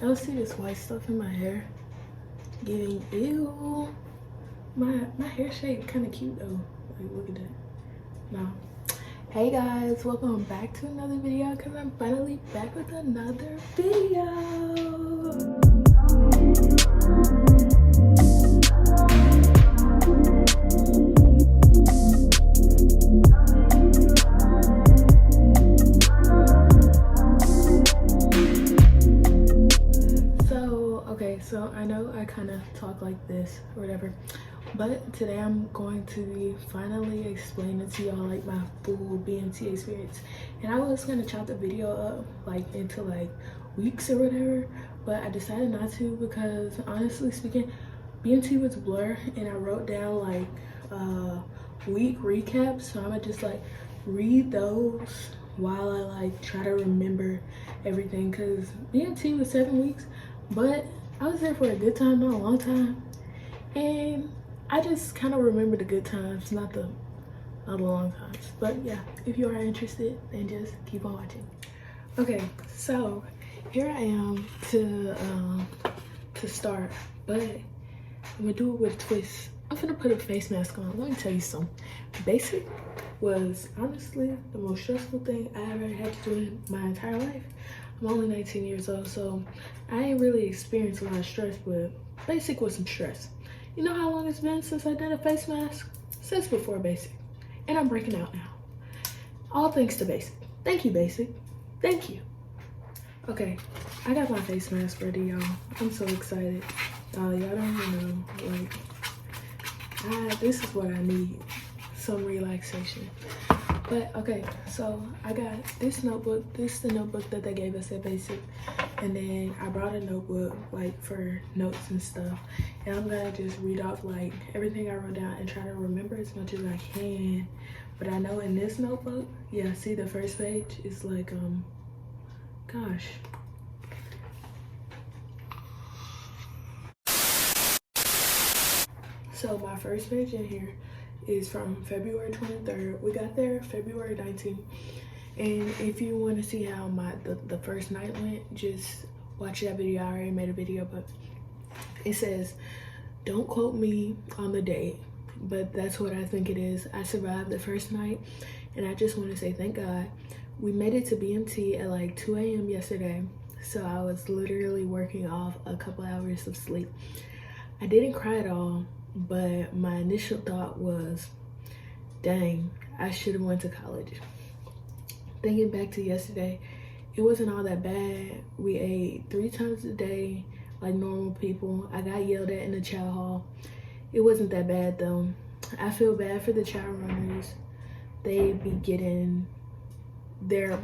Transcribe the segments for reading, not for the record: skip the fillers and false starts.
Y'all see this white stuff in my hair? Getting ew. My hair shape kind of cute though. Like, look at that. No. Hey guys, welcome back to another video because I'm finally back with another video. So I know I kind of talk like this or whatever, but today I'm going to be finally explaining to y'all like my full BMT experience. And I was gonna chop the video up like into like weeks or whatever, but I decided not to because honestly speaking, BMT was a blur, and I wrote down like week recaps, so I'm gonna just like read those while I like try to remember everything, because BMT was 7 weeks, but I was there for a good time, not a long time, and I just kind of remember the good times, not the long times. But yeah, if you are interested, then just keep on watching. Okay, so here I am to start, but I'm gonna do it with a twist. I'm gonna put a face mask on. Let me tell you something. Basic was honestly the most stressful thing I ever had to do in my entire life. I'm only 19 years old, so I ain't really experienced a lot of stress, but basic was some stress. You know how long it's been since I did a face mask? Since before basic. And I'm breaking out now. All thanks to basic. Thank you, basic. Thank you. Okay, I got my face mask ready, y'all. I'm so excited. Y'all don't even know, like, this is what I need. Some relaxation. But okay, so I got this notebook. This is the notebook that they gave us at basic, and then I brought a notebook like for notes and stuff, and I'm gonna just read off like everything I wrote down and try to remember as much as I can. But I know in this notebook, yeah, see the first page is like gosh, so my first page in here is from February 23rd. We got there February 19th. And if you want to see how the first night went, just watch that video. I already made a video, but it says, don't quote me on the date, but that's what I think it is. I survived the first night, and I just want to say thank God. We made it to BMT at like 2 a.m. yesterday, so I was literally working off a couple hours of sleep. I didn't cry at all, but my initial thought was, dang, I should have went to college. Thinking back to yesterday, it wasn't all that bad. We ate 3 times a day like normal people. I got yelled at in the chow hall. It wasn't that bad though. I feel bad for the chow runners. They be getting their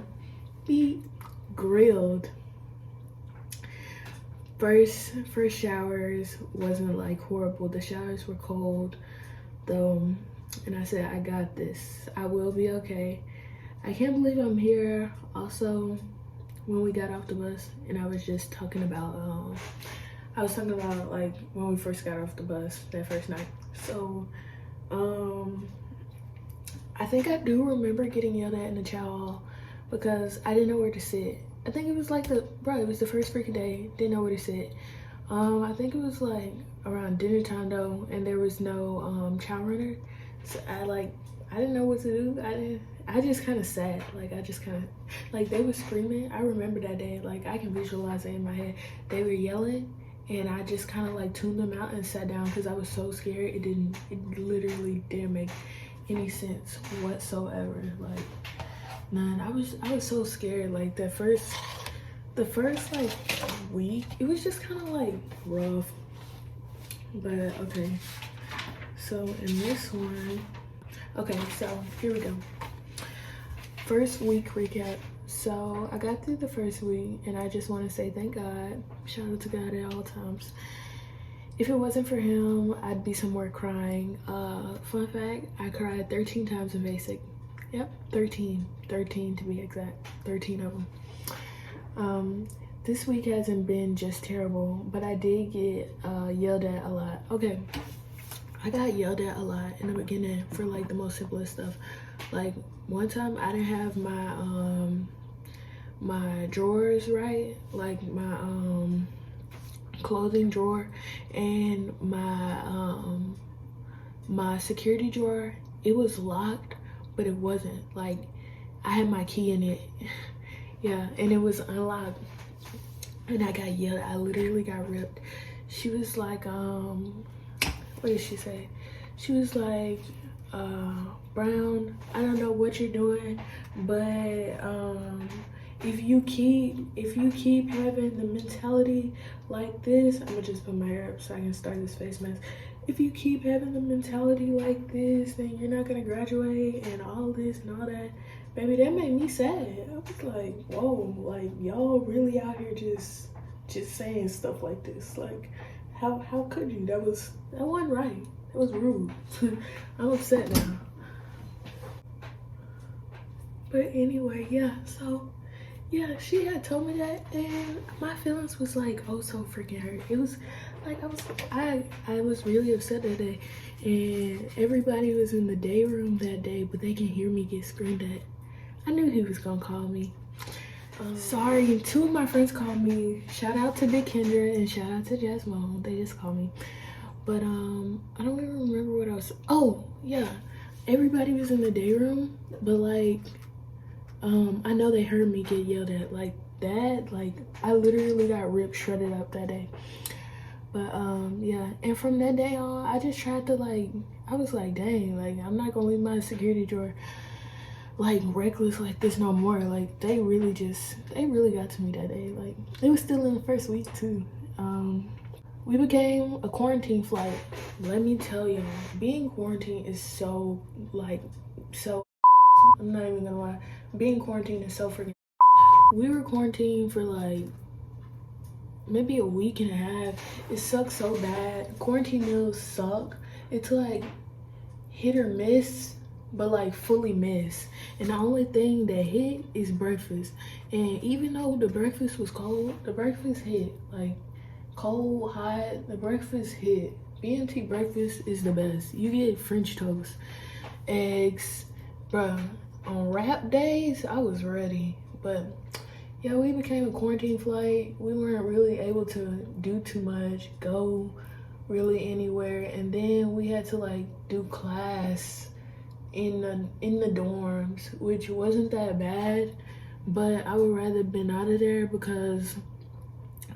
feet grilled. First showers wasn't like horrible. The showers were cold though, and I said, I got this. I will be okay. I can't believe I'm here. Also, when we got off the bus, and I was just talking about like when we first got off the bus that first night. So I think I do remember getting yelled at in the chow hall because I didn't know where to sit. I think it was like it was the first freaking day, didn't know where to sit. I think it was like around dinner time though, and there was no chow runner. So I didn't know what to do. I just kind of sat, like I just kind of, like they were screaming. I remember that day, like I can visualize it in my head. They were yelling, and I just kind of like tuned them out and sat down because I was so scared. It literally didn't make any sense whatsoever. Like, man, I was so scared. Like the first like week, it was just kind of like rough. But okay, so in this one, okay, so here we go. First week recap. So I got through the first week, and I just want to say thank God. Shout out to God at all times. If it wasn't for him, I'd be somewhere crying. Fun fact, I cried 13 times in basic. Yep, 13 to be exact. 13 of them. This week hasn't been just terrible, but I did get yelled at a lot. Okay, I got yelled at a lot in the beginning for like the most simplest stuff. Like one time I didn't have my my drawers right, like my clothing drawer and my security drawer. It was locked, but it wasn't. Like, I had my key in it. Yeah, and it was unlocked. And I got yelled at. I literally got ripped. She was like, what did she say? She was like, Brown, I don't know what you're doing, but if you keep having the mentality like this, I'm gonna just put my hair up so I can start this face mask. If you keep having the mentality like this, then you're not gonna graduate and all this and all that. Baby, that made me sad. I was like, whoa, like y'all really out here just saying stuff like this. Like, how could you? That wasn't right. That was rude. I'm upset now. But anyway, yeah, so yeah, she had told me that, and my feelings was like, oh, so freaking hurt. It was like I was really upset that day, and everybody was in the day room that day, but they can hear me get screamed at. I knew he was gonna call me. Sorry, two of my friends called me. Shout out to Big Kendra and shout out to Jasmine. They just called me. But I don't even remember what I was. Oh yeah, everybody was in the day room, but like I know they heard me get yelled at like that. Like, I literally got ripped, shredded up that day. But yeah, and from that day on, I just tried to like, I was like, dang, like I'm not gonna leave my security drawer like reckless like this no more. Like, they really got to me that day. Like, it was still in the first week too. We became a quarantine flight. Let me tell you, being quarantined is so like, so I'm not even gonna lie, being quarantined is so freaking. We were quarantined for like maybe a week and a half. It sucks so bad. Quarantine meals suck. It's like hit or miss, but like fully miss. And the only thing that hit is breakfast. And even though the breakfast was cold, the breakfast hit. Like, cold, hot, the breakfast hit. BMT breakfast is the best. You get French toast, eggs, bruh. On wrap days, I was ready. But yeah, we became a quarantine flight. We weren't really able to do too much, go really anywhere. And then we had to like do class in the dorms, which wasn't that bad, but I would rather been out of there because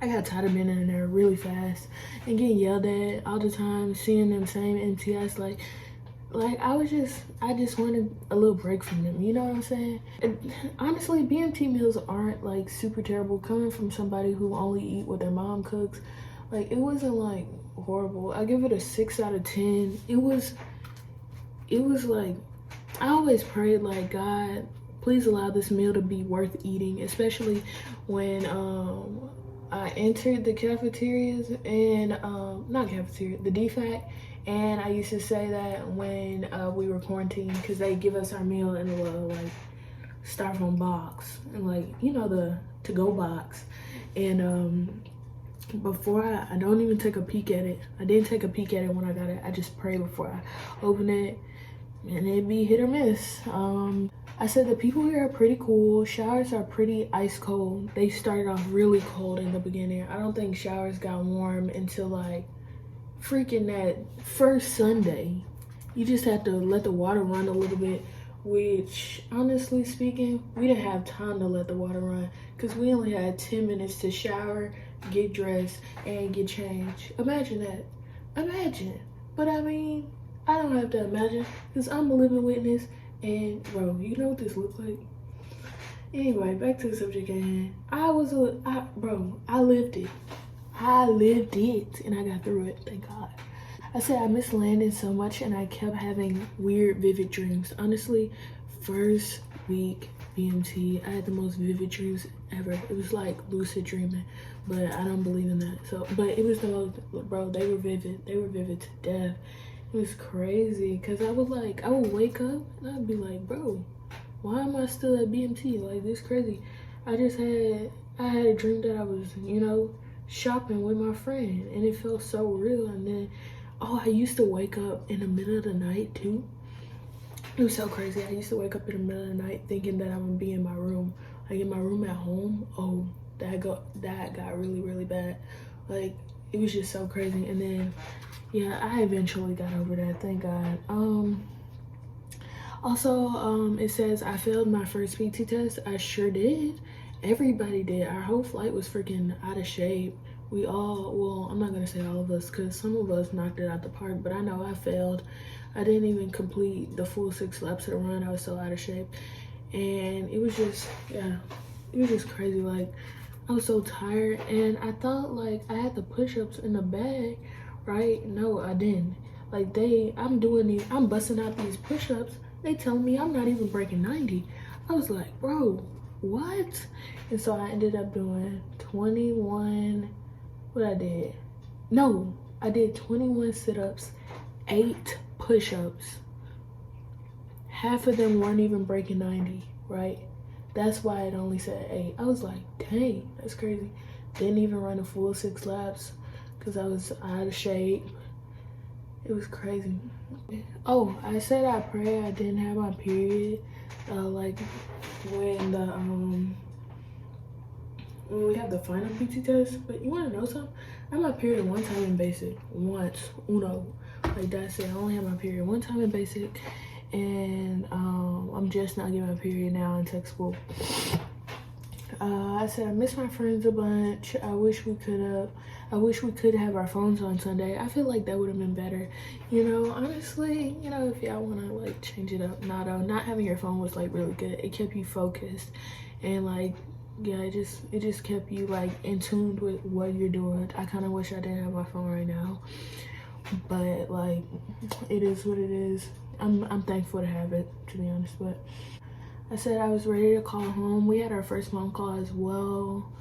I got tired of being in there really fast and getting yelled at all the time, seeing them same MTS. Like I just wanted a little break from them, you know what I'm saying? And honestly, BMT meals aren't like super terrible. Coming from somebody who only eat what their mom cooks, like, it wasn't like horrible. I give it a 6 out of 10. It was like, I always prayed like, God, please allow this meal to be worth eating, especially when I entered the cafeterias and not cafeteria, the DFAC. And I used to say that when we were quarantined, because they give us our meal in a little like styrofoam box, and like, you know, the to-go box. And before I don't even take a peek at it. I didn't take a peek at it when I got it. I just prayed before I open it, and it'd be hit or miss. I said the people here are pretty cool. Showers are pretty ice cold. They started off really cold in the beginning. I don't think showers got warm until like freaking that first Sunday. You just had to let the water run a little bit, which honestly speaking, we didn't have time to let the water run because we only had 10 minutes to shower, get dressed, and get changed. Imagine that. Imagine. But I mean, I don't have to imagine because I'm a living witness. And bro, you know what this looks like? Anyway, back to the subject at hand. I lived it. I lived it and I got through it, thank God. I said I miss Landon so much and I kept having weird, vivid dreams. Honestly, first week BMT, I had the most vivid dreams ever. It was like lucid dreaming, but I don't believe in that. So, but it was the most, bro, they were vivid. They were vivid to death. It was crazy because I would wake up and I'd be like, bro, why am I still at BMT? Like, this crazy. I had a dream that I was, you know, shopping with my friend and it felt so real. And then, I used to wake up in the middle of the night too. It was so crazy. I used to wake up in the middle of the night thinking that I would be in my room. like in my room at home, oh, that got really, really bad. Like, it was just so crazy. And then, yeah, I eventually got over that, thank God. Also, it says I failed my first PT test. I sure did. Everybody did. Our whole flight was freaking out of shape. We all, well, I'm not gonna say all of us, because some of us knocked it out the park, but I know I failed. I didn't even complete the full 6 laps of the run. I was so out of shape. And it was just, yeah, it was just crazy. Like, I was so tired, and I thought like I had the push-ups in the bag, right? No, I didn't. Like, I'm busting out these push-ups. They telling me I'm not even breaking 90. I was like, bro, what? And so I ended up doing 21, what I did? No, I did 21 sit-ups, 8 push-ups. Half of them weren't even breaking 90, right? That's why it only said 8. I was like, dang, that's crazy. Didn't even run a full 6 laps because I was out of shape. It was crazy. Oh, I said I pray I didn't have my period. Like when we have the final PT test. But you want to know something? I had my period one time in basic. Once, uno. Like, that's it. I only had my period one time in basic. And I'm just not getting my period now in tech school. I said I miss my friends a bunch. I wish we could have our phones on Sunday. I feel like that would have been better. You know, honestly, you know, if y'all want to like change it up, not having your phone was like really good. It kept you focused, and like, yeah, it just kept you like in tune with what you're doing. I kind of wish I didn't have my phone right now, but like, it is what it is. I'm thankful to have it, to be honest. But I said I was ready to call home. We had our first phone call as well.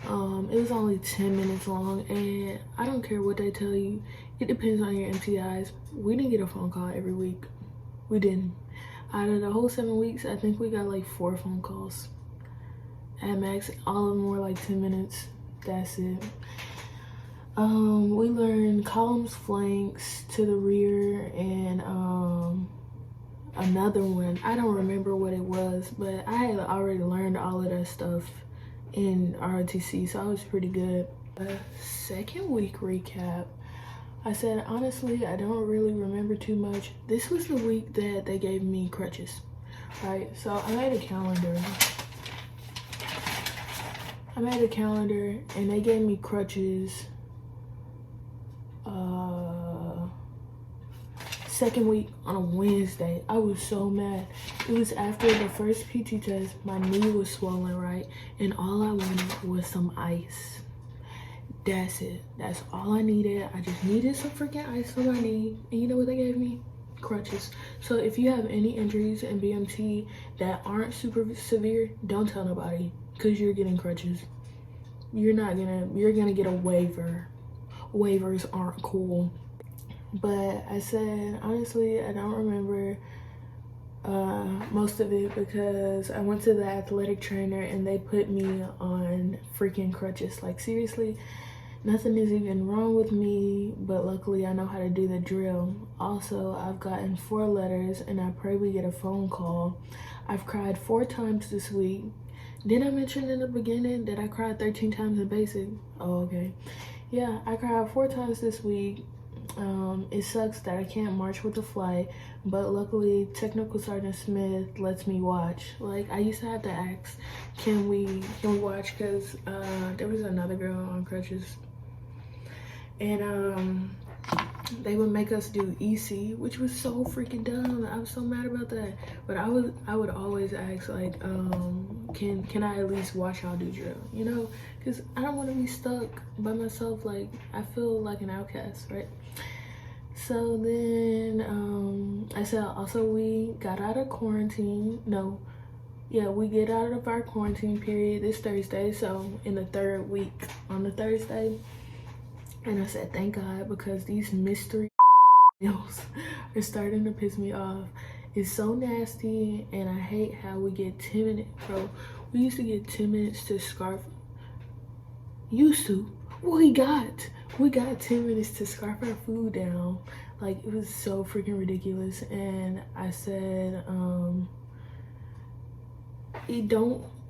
It was only 10 minutes long, and I don't care what they tell you. It depends on your MTIs. We didn't get a phone call every week. We didn't. Out of the whole 7 weeks, I think we got like 4 phone calls at max. All of them were like 10 minutes. That's it. We learned columns, flanks, to the rear, and another one. I don't remember what it was, but I had already learned all of that stuff in ROTC, so I was pretty good. Second week recap. I said, honestly, I don't really remember too much. This was the week that they gave me crutches, right? So I made a calendar. And they gave me crutches second week on a Wednesday. I was so mad. It was after the first PT test. My knee was swollen, right? And all I wanted was some ice. That's it. That's all I needed. I just needed some freaking ice on my knee. And you know what they gave me? Crutches. So if you have any injuries in BMT that aren't super severe, don't tell nobody, because you're getting crutches. You're gonna get a waiver. Waivers aren't cool. But I said, honestly, I don't remember most of it because I went to the athletic trainer and they put me on freaking crutches. Like, seriously, nothing is even wrong with me, but luckily I know how to do the drill. Also, I've gotten 4 letters and I pray we get a phone call. I've cried 4 times this week. Did I mention in the beginning that I cried 13 times in basic? Oh, okay. Yeah, I cried 4 times this week. It sucks that I can't march with the flight, but luckily Technical Sergeant Smith lets me watch. Like, I used to have to ask, can we watch, because there was another girl on crutches, and they would make us do EC, which was so freaking dumb. I was so mad about that. But I would always ask, like, can I at least watch y'all do drill, you know, because I don't want to be stuck by myself. Like, I feel like an outcast, right? So then I said, also, we got out of quarantine. No, yeah, we get out of our quarantine period this Thursday, so in the 3rd week on the Thursday. And I said, thank God, because these mystery meals are starting to piss me off. It's so nasty, and I hate how we get 10 minutes, bro. We used to get 10 minutes to scarf. Used to. We got 10 minutes to scarf our food down. Like, it was so freaking ridiculous. And I said,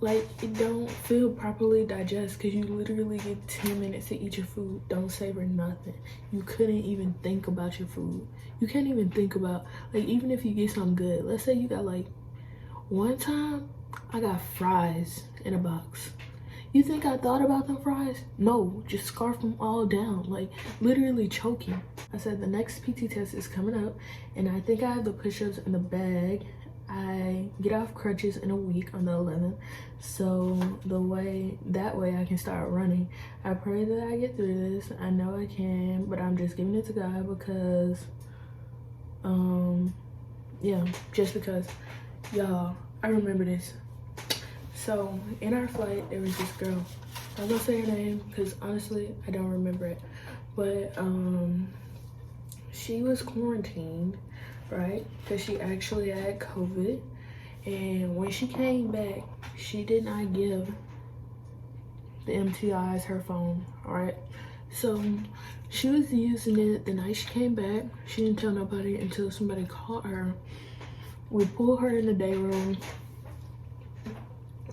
like it don't feel properly digest because you literally get 10 minutes to eat your food. Don't savor nothing. You couldn't even think about your food. You can't even think about, like, even if you get something good, let's say you got, like, one time I got fries in a box. You think I thought about them fries? No, just scarf them all down, like literally choking. I said the next PT test is coming up and I think I have the push-ups in the bag. I get off crutches in a week on the 11th, so that way I can start running. I pray that I get through this. I know I can, but I'm just giving it to God because yeah, just because. Y'all, I remember this. So in our flight there was this girl. I'm gonna say her name because honestly I don't remember it, but she was quarantined, right? Because she actually had COVID, and when she came back she did not give the MTIs her phone. All right, so she was using it the night she came back. She didn't tell nobody until somebody called her. We pulled her in the day room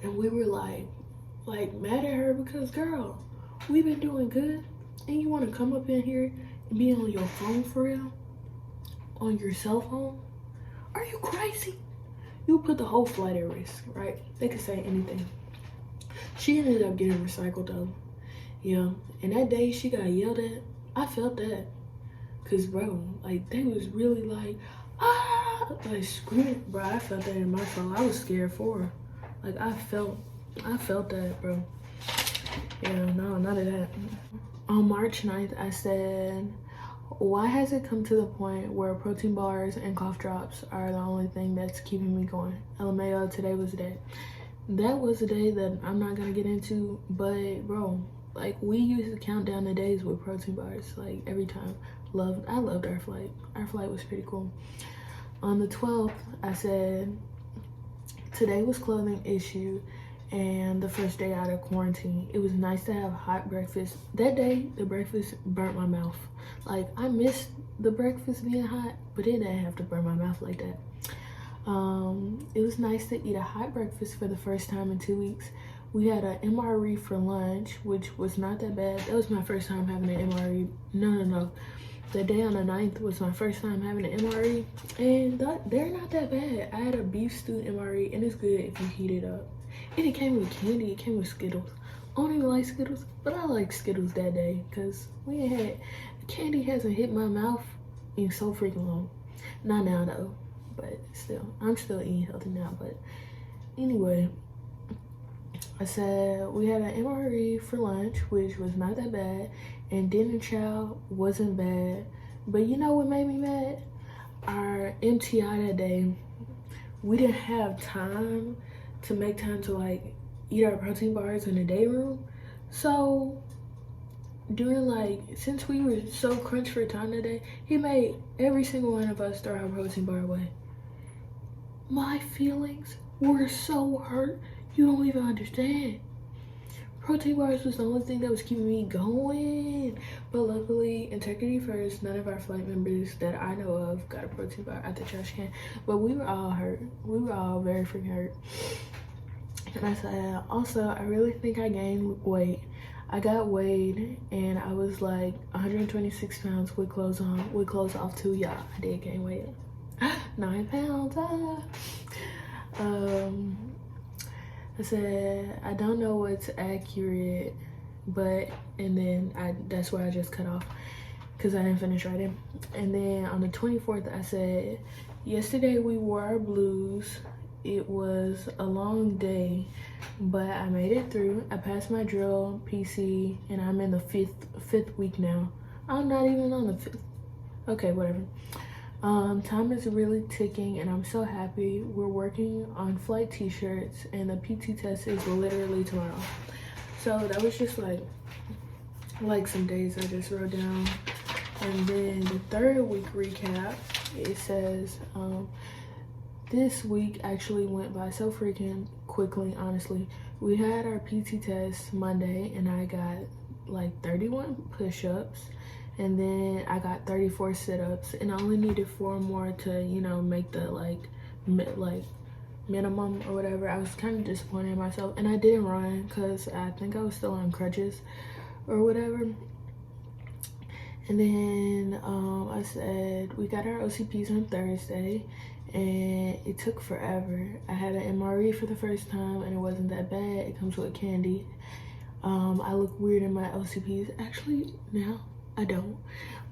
and we were like mad at her because, girl, we've been doing good and you want to come up in here and be on your phone for real? On your cell phone? Are you crazy? You put the whole flight at risk, right? They could say anything. She ended up getting recycled though. Yeah, and that day she got yelled at. I felt that. Cause bro, like they was really like, ah, like screaming. Bro, I felt that in my soul. I was scared for her. Like I felt that, bro. Yeah, no, none of that. On March 9th, I said, why has it come to the point where protein bars and cough drops are the only thing that's keeping me going? LMAO, today was the day. That was the day that I'm not gonna get into, but bro, like we used to count down the days with protein bars, like every time. I loved our flight. Our flight was pretty cool. On the 12th, I said, today was clothing issue and the first day out of quarantine. It was nice to have hot breakfast. That day, the breakfast burnt my mouth. Like, I missed the breakfast being hot, but it didn't have to burn my mouth like that. It was nice to eat a hot breakfast for the first time in 2 weeks. We had an MRE for lunch, which was not that bad. That was my first time having an MRE. No. The day on the 9th was my first time having an MRE, and they're not that bad. I had a beef stew MRE, and it's good if you heat it up. And it came with candy, it came with Skittles. I don't even like Skittles, but I like Skittles that day, because candy hasn't hit my mouth in so freaking long. Not now though, but still, I'm still eating healthy now. But anyway, I said we had an MRE for lunch, which was not that bad, and dinner chow wasn't bad. But you know what made me mad? Our MTI that day, we didn't have time to make time to like eat our protein bars in the day room. So since we were so crunched for time today, he made every single one of us throw our protein bar away. My feelings were so hurt. You don't even understand. Protein bars was the only thing that was keeping me going. But luckily, integrity first, none of our flight members that I know of got a protein bar at the trash can. But we were all hurt. We were all very freaking hurt. And I said, also, I really think I gained weight. I got weighed and I was like 126 pounds with clothes on, with clothes off too. Yeah, I did gain weight. 9 pounds. I said, I don't know what's accurate, but, and then that's where I just cut off because I didn't finish writing. And then on the 24th, I said, yesterday we wore our blues. It was a long day, but I made it through. I passed my drill PC and I'm in the fifth week now. I'm not even on the fifth. Okay, whatever. Time is really ticking and I'm so happy. We're working on flight t-shirts and the PT test is literally tomorrow. So that was just like some days I just wrote down. And then the 3rd week recap, it says, this week actually went by so freaking quickly, honestly. We had our PT test Monday and I got like 31 push-ups. And then I got 34 sit-ups and I only needed 4 more to, you know, make the like minimum or whatever. I was kind of disappointed in myself, and I didn't run because I think I was still on crutches or whatever. And then I said we got our OCPs on Thursday, and it took forever. I had an MRE for the first time, and it wasn't that bad. It comes with candy. I look weird in my OCPs. Actually, now I don't.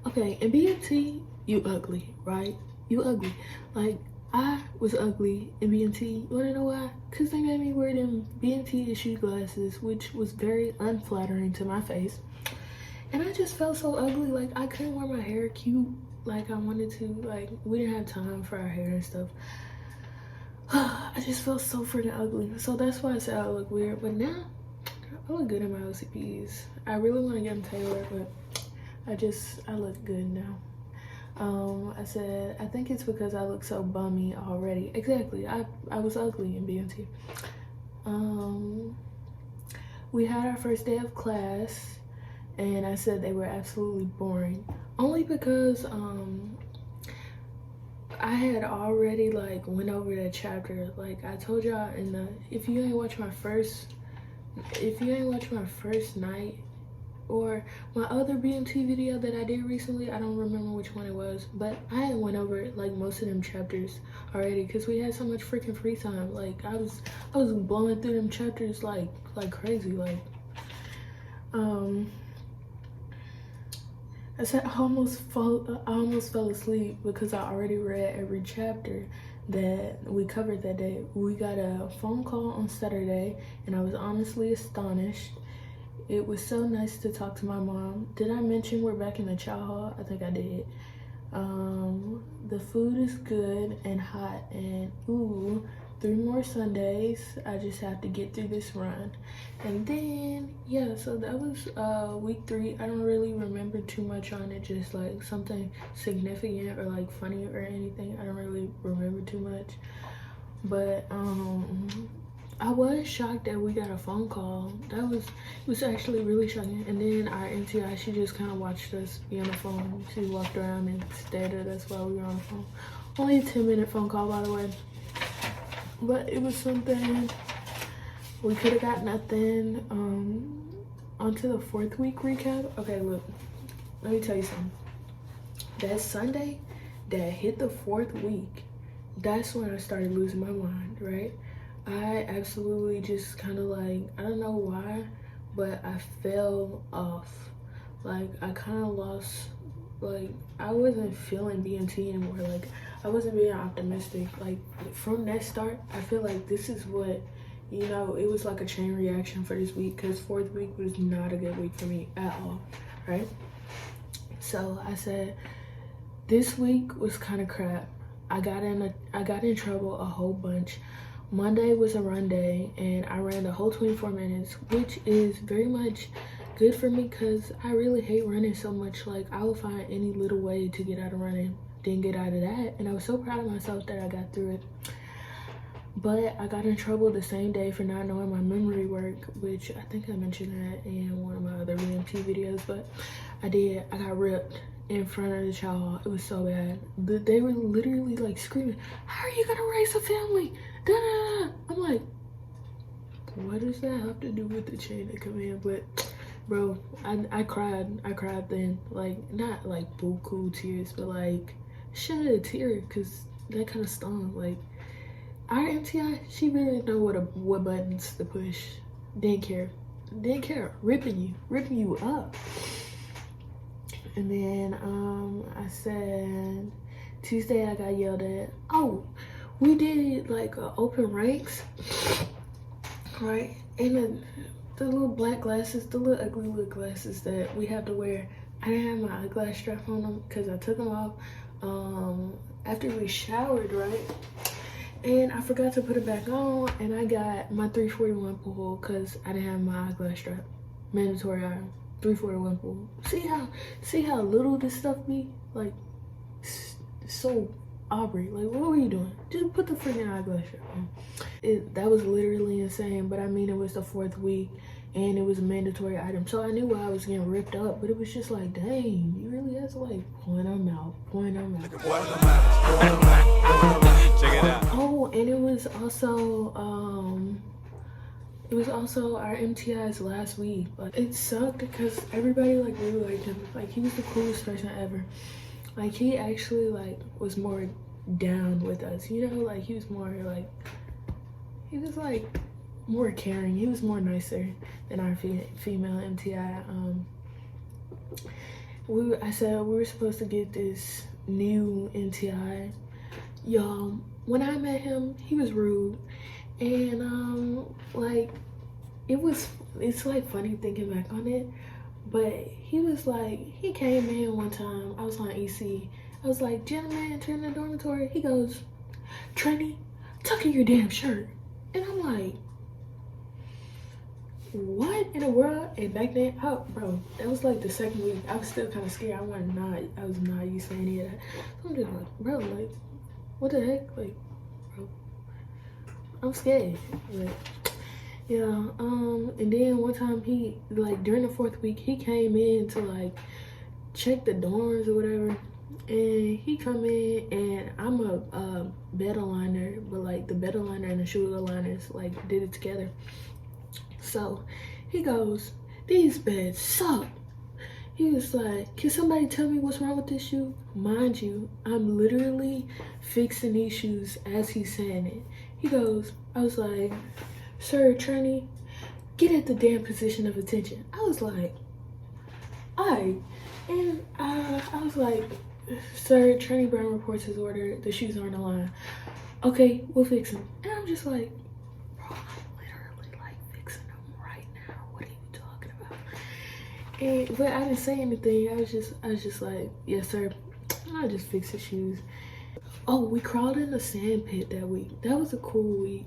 Okay, in BMT, you ugly, right? You ugly. Like, I was ugly in BMT. You wanna know why? Because they made me wear them BMT issue glasses, which was very unflattering to my face. And I just felt so ugly. Like, I couldn't wear my hair cute like I wanted to. Like, we didn't have time for our hair and stuff. I just felt so freaking ugly. So that's why I said I look weird. But now, I look good in my OCPs. I really want to get them tailored, but I look good now. I said, I think it's because I look so bummy already. Exactly. I was ugly in BMT. We had our first day of class, and I said they were absolutely boring. Only because I had already like went over that chapter. Like I told y'all in the if you ain't watch my first night or my other BMT video that I did recently, I don't remember which one it was, but I had went over like most of them chapters already because we had so much freaking free time. Like I was blowing through them chapters like crazy. Like I said I almost fell asleep because I already read every chapter that we covered that day. We got a phone call on Saturday, and I was honestly astonished. It was so nice to talk to my mom. Did I mention we're back in the chow hall? I think I did. The food is good and hot, and ooh, 3 more Sundays. I just have to get through this run. And then yeah, so that was week 3. I don't really remember too much on it, just like something significant or like funny or anything. I don't really remember too much, but I was shocked that we got a phone call. It was actually really shocking. And then our MTI, she just kind of watched us be on the phone. She walked around and stared at us while we were on the phone. Only a 10-minute phone call, by the way. But it was something. We could have got nothing. Onto the 4th week recap. Okay, look. Let me tell you something. That Sunday that hit the 4th week, that's when I started losing my mind, right? I absolutely just kind of like, I don't know why, but I fell off. Like, I kind of lost, like, I wasn't feeling BMT anymore. Like, I wasn't being optimistic. Like, from that start, I feel like this is what, you know, it was like a chain reaction for this week, because 4th week was not a good week for me at all, right? So I said, this week was kind of crap. I got in trouble a whole bunch. Monday was a run day, and I ran the whole 24 minutes, which is very much good for me because I really hate running so much. Like, I will find any little way to get out of running. Didn't get out of that, and I was so proud of myself that I got through it. But I got in trouble the same day for not knowing my memory work, which I think I mentioned that in one of my other BMT videos, but I did. I got ripped in front of the child. It was so bad. They were literally like screaming, "How are you gonna raise a family?" Da, da, da. I'm like, what does that have to do with the chain of command? But bro, I cried then. Like, not like buku tears, but like shed a tear because that kind of stung. Like, our MTI, she really didn't know what buttons to push. Didn't care, ripping you up. And then I said Tuesday I got yelled at. Oh, we did like open ranks, right? And the little black glasses, the little ugly little glasses that we have to wear, I didn't have my eyeglass strap on them because I took them off after we showered, right? And I forgot to put it back on, and I got my 341 pull because I didn't have my eyeglass strap. Mandatory item, 341 pull. See how little this stuff be? Like, so Aubrey, like, what were you doing? Just put the freaking eyeglass strap on. That was literally insane, but I mean, it was the 4th week, and it was a mandatory item. So I knew why I was getting ripped up, but it was just like, dang, you really have to like point them out. Check it out. Oh, and it was also our MTI's last week. Like, it sucked because everybody like really liked him. Like, he was the coolest person ever. Like, he actually like was more down with us, you know, like he was like more caring. He was more nicer than our female MTI. I said we were supposed to get this new MTI. Y'all, when I met him, he was rude. And like it's like funny thinking back on it, but he was like, he came in one time, I was on EC, I was like, gentlemen, enter the dormitory. He goes, Trini, tuck in your damn shirt. And I'm like, what in the world? And back then, bro, that was like the second week. I was still kind of scared. I was not used to any of that. So I'm just like, bro, like, what the heck? Like, bro, I'm scared. Like, yeah, and then one time he, like, during the 4th week, he came in to, like, check the dorms or whatever. And he come in, and I'm a bed aligner, but, like, the bed aligner and the shoe aligners, like, did it together. So he goes, these beds suck. He was like, can somebody tell me what's wrong with this shoe? Mind you, I'm literally fixing these shoes as he's saying it. He goes, I was like, sir, Trini, get at the damn position of attention. I was like, alright. And I was like, sir, Trini Brown reports his order. The shoes aren't aligned. Okay, we'll fix them. And I'm just like, bro, I'm literally like fixing them right now. What are you talking about? And but I didn't say anything. I was just like, yes, sir. I just fixed the shoes. Oh, we crawled in the sand pit that week. That was a cool week.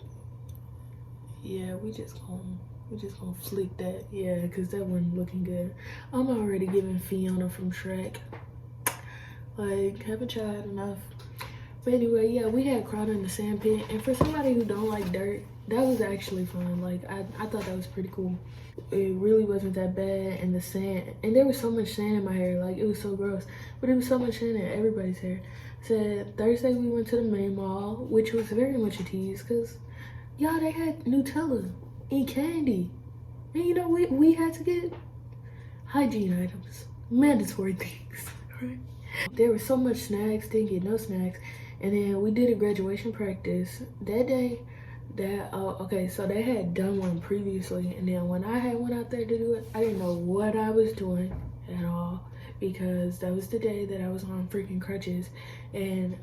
Yeah, we just gonna flick that. Yeah, because that wasn't looking good. I'm already giving Fiona from Shrek. Like, haven't tried enough. But anyway, yeah, we had crawled in the sand pit, and for somebody who don't like dirt, that was actually fun. Like, I thought that was pretty cool. It really wasn't that bad, and the sand, and there was so much sand in my hair, like, it was so gross, but it was so much sand in everybody's hair. Said Thursday we went to the main mall, which was very much a tease, because y'all, they had Nutella and candy, and you know, we had to get hygiene items, mandatory things, right? There was so much snacks, didn't get no snacks. And then we did a graduation practice that day. Okay, so they had done one previously, and then when I had went out there to do it, I didn't know what I was doing at all, because that was the day that I was on freaking crutches. And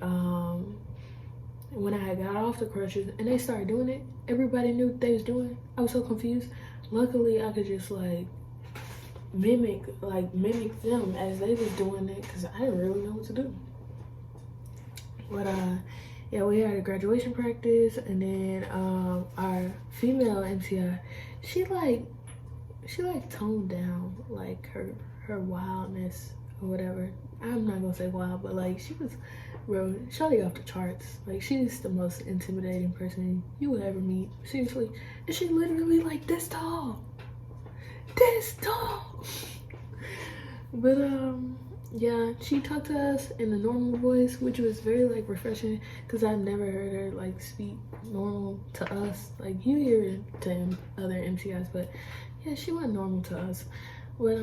when I had got off the crutches and they started doing it, everybody knew what they was doing. I was so confused. Luckily, I could just like mimic them as they was doing it, because I didn't really know what to do. But yeah, we had a graduation practice, and then our female MCI, she toned down like her wildness or whatever. I'm not gonna say wild, but like she was real shawty off the charts. Like, she's the most intimidating person you will ever meet, seriously. And she literally like this tall. But yeah, she talked to us in a normal voice, which was very like refreshing, because I've never heard her like speak normal to us. Like, you hear it to other MCIs, but yeah, she went normal to us. But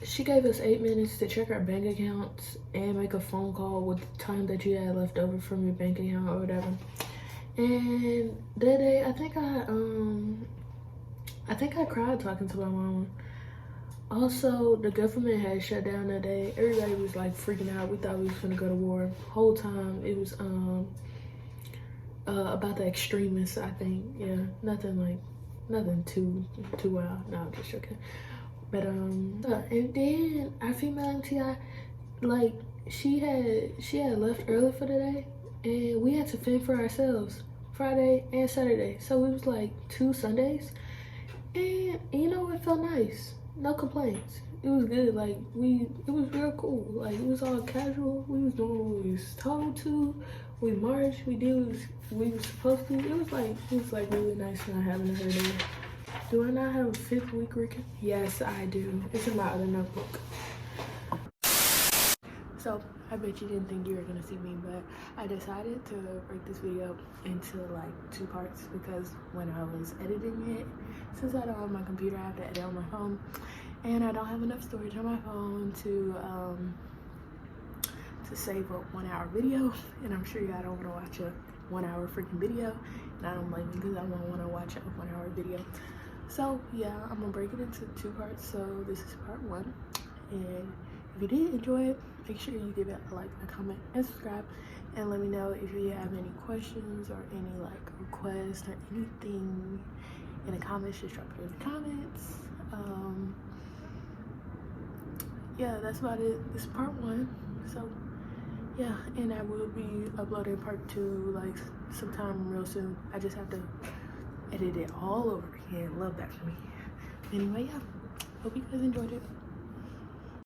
she gave us 8 minutes to check our bank accounts and make a phone call with the time that you had left over from your bank account or whatever. And that day, I think I cried talking to my mama. Also, the government had shut down that day. Everybody was like freaking out. We thought we was gonna go to war. Whole time it was about the extremists, I think. Yeah, nothing too wild. No, I'm just joking. But and then our female MTI, like, she had left early for the day, and we had to fend for ourselves Friday and Saturday. So it was like 2 Sundays, and you know, it felt nice. No complaints. It was good. Like, it was real cool. Like, it was all casual. We was doing what we was told to. We marched. We did what we was supposed to. It was like really nice not having her there. Do I not have a 5th week recap? Yes, I do. It's in my other notebook. So I bet you didn't think you were gonna see me, but I decided to break this video into like 2 parts because when I was editing it, since I don't have my computer, I have to edit on my phone, and I don't have enough storage on my phone to save a 1-hour video, and I'm sure y'all don't want to watch a 1-hour freaking video, and I don't blame you because I won't want to watch a 1-hour video. So yeah, I'm gonna break it into 2 parts. So this is part 1, and if you did enjoy it, make sure you give it a like, a comment, and subscribe, and let me know if you have any questions or any like requests or anything in the comments. Just drop it in the comments. Yeah, that's about it. This is part 1. So yeah, and I will be uploading part 2 like sometime real soon. I just have to edit it all over again. Love that for me. Anyway, yeah, hope you guys enjoyed it.